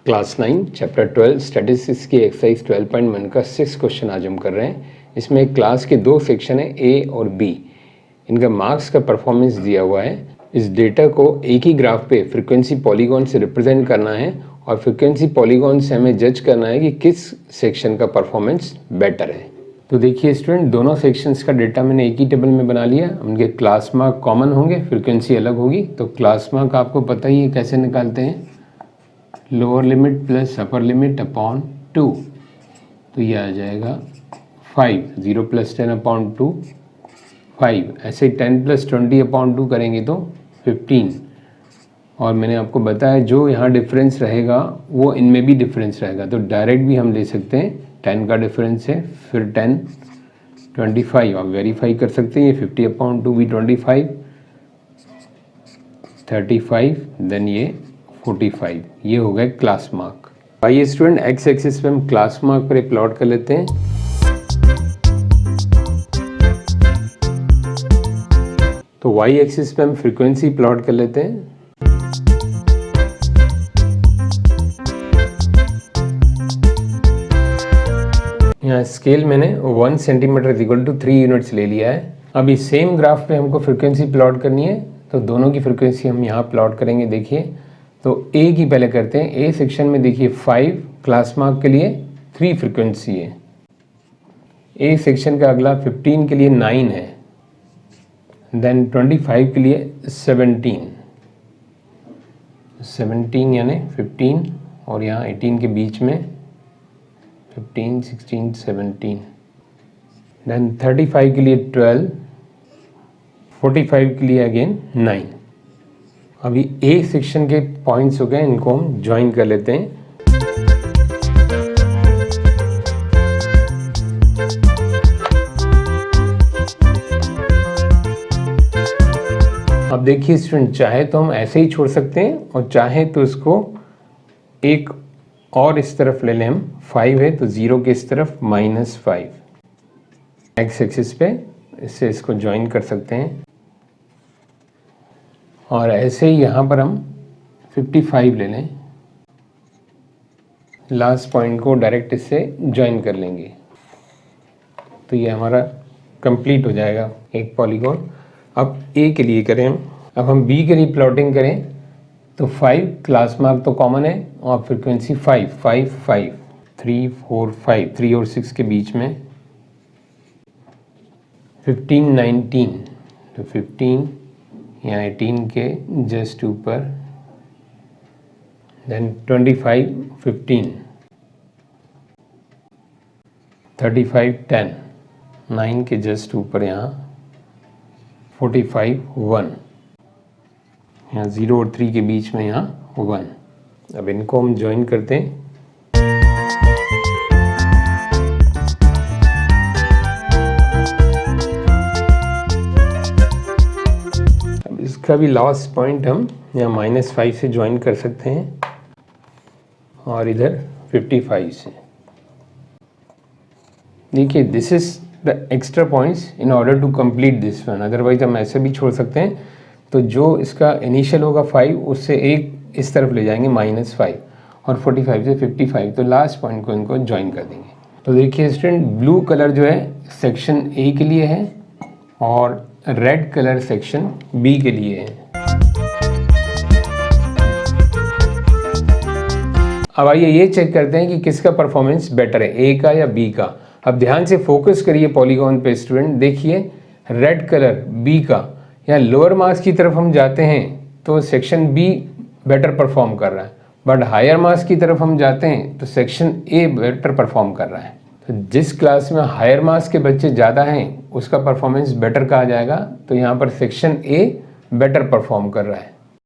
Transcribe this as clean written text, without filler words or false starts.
Class 9 chapter 12 statistics की exercise 12.1 का 6 question आज हम कर रहे हैं। इसमें क्लास के दो सेक्शन है, ए और बी। इनका मार्क्स का परफॉर्मेंस दिया हुआ है। इस डेटा को एक ही ग्राफ पे फ्रीक्वेंसी पॉलीगॉन से रिप्रेजेंट करना है और फ्रीक्वेंसी पॉलीगॉन से हमें जज करना है कि किस सेक्शन का परफॉर्मेंस बेटर है। तो देखिए स्टूडेंट, दोनों सेक्शंस का डेटा मैंने एक ही टेबल में बना लिया। उनके क्लास मार्क कॉमन होंगे, फ्रीक्वेंसी अलग होगी। तो क्लास मार्क आपको पता ही है कैसे निकालते हैं, lower limit plus upper limit upon 2। तो ये आ जाएगा 5, 0 + 10 अपॉन 2 5। ऐसे 10 + 20 अपॉन 2 करेंगे तो 15। और मैंने आपको बताया जो यहाँ डिफरेंस रहेगा वो इनमें भी डिफरेंस रहेगा। तो डायरेक्ट भी हम ले सकते हैं, 10 का डिफरेंस है, फिर 10 25 आप वेरीफाई कर सकते हैं। ये 50 अपॉन 2 भी 25 35 देन ये 45। ये हो गए क्लास मार्क। आइए स्टूडेंट, एक्स एक्सिस पे हम क्लास मार्क पर प्लॉट कर लेते हैं। तो वाई एक्सिस पे हम फ्रीक्वेंसी प्लॉट कर लेते हैं। यहाँ स्केल मैंने 1 सेंटीमीटर इक्वल टू 3 यूनिट्स ले लिया है। अभी सेम ग्राफ पे हमको फ्रीक्वेंसी प्लॉट करनी है, तो दोनों की फ्रीक्वेंसी हम यहाँ प्लॉट करेंगे। देखिए, तो ए की पहले करते हैं। ए सेक्शन में देखिए 5 क्लास मार्क के लिए 3 फ्रीक्वेंसी है। ए सेक्शन का अगला 15 के लिए 9 है, देन 25 के लिए 17 यानी 15 और यहाँ 18 के बीच में 15 16 17, देन 35 के लिए 12, 45 के लिए अगेन 9। अभी ए सेक्शन के पॉइंट्स हो गए, इनको हम ज्वाइन कर लेते हैं। अब देखिए स्टूडेंट, चाहे तो हम ऐसे ही छोड़ सकते हैं और चाहे तो इसको एक और इस तरफ ले लें हम। 5 है तो 0 के इस तरफ -5 एक्स एक्सिस पे, इससे इसको ज्वाइन कर सकते हैं। और ऐसे ही यहाँ पर हम 55 ले लें, लास्ट पॉइंट को डायरेक्ट इससे ज्वाइन कर लेंगे। तो ये हमारा कंप्लीट हो जाएगा एक पॉलीगॉन। अब ए के लिए करें हम। अब हम बी के लिए प्लॉटिंग करें तो 5 क्लास मार्क तो कॉमन है और फ्रीक्वेंसी 5 5 5 3 4 5 3 और 6 के बीच में 15 19, तो 15 या 18 के जस्ट ऊपर, देन 25 15 35 10 9 के जस्ट ऊपर, यहाँ 45 1, यहाँ 0 और 3 के बीच में यहाँ 1। अब इनको हम ज्वाइन करते हैं। अब इसका भी लास्ट पॉइंट हम यहाँ -5 से ज्वाइन कर सकते हैं और इधर 55 से। देखिए, this is the extra points in order to complete this one. Otherwise हम ऐसे भी छोड़ सकते हैं। तो जो इसका इनिशियल होगा 5, उससे एक इस तरफ ले जाएंगे -5 और 45 से 55, तो लास्ट पॉइंट को इनको ज्वाइन कर देंगे। तो देखिए स्टूडेंट, ब्लू कलर जो है सेक्शन ए के लिए है और रेड कलर सेक्शन बी के लिए है। अब आइए ये चेक करते हैं कि किसका परफॉर्मेंस बेटर है, ए का या बी का। अब ध्यान से फोकस करिए पॉलीगॉन पे स्टूडेंट। देखिए रेड कलर बी का, यहाँ लोअर मार्क्स की तरफ हम जाते हैं तो सेक्शन बी बेटर परफॉर्म कर रहा है, बट हायर मार्क्स की तरफ हम जाते हैं तो सेक्शन ए बेटर परफॉर्म कर रहा है। तो जिस क्लास में हायर मार्क्स के बच्चे ज़्यादा हैं उसका परफॉर्मेंस बेटर कहा जाएगा। तो यहाँ पर सेक्शन ए बेटर परफॉर्म कर रहा है।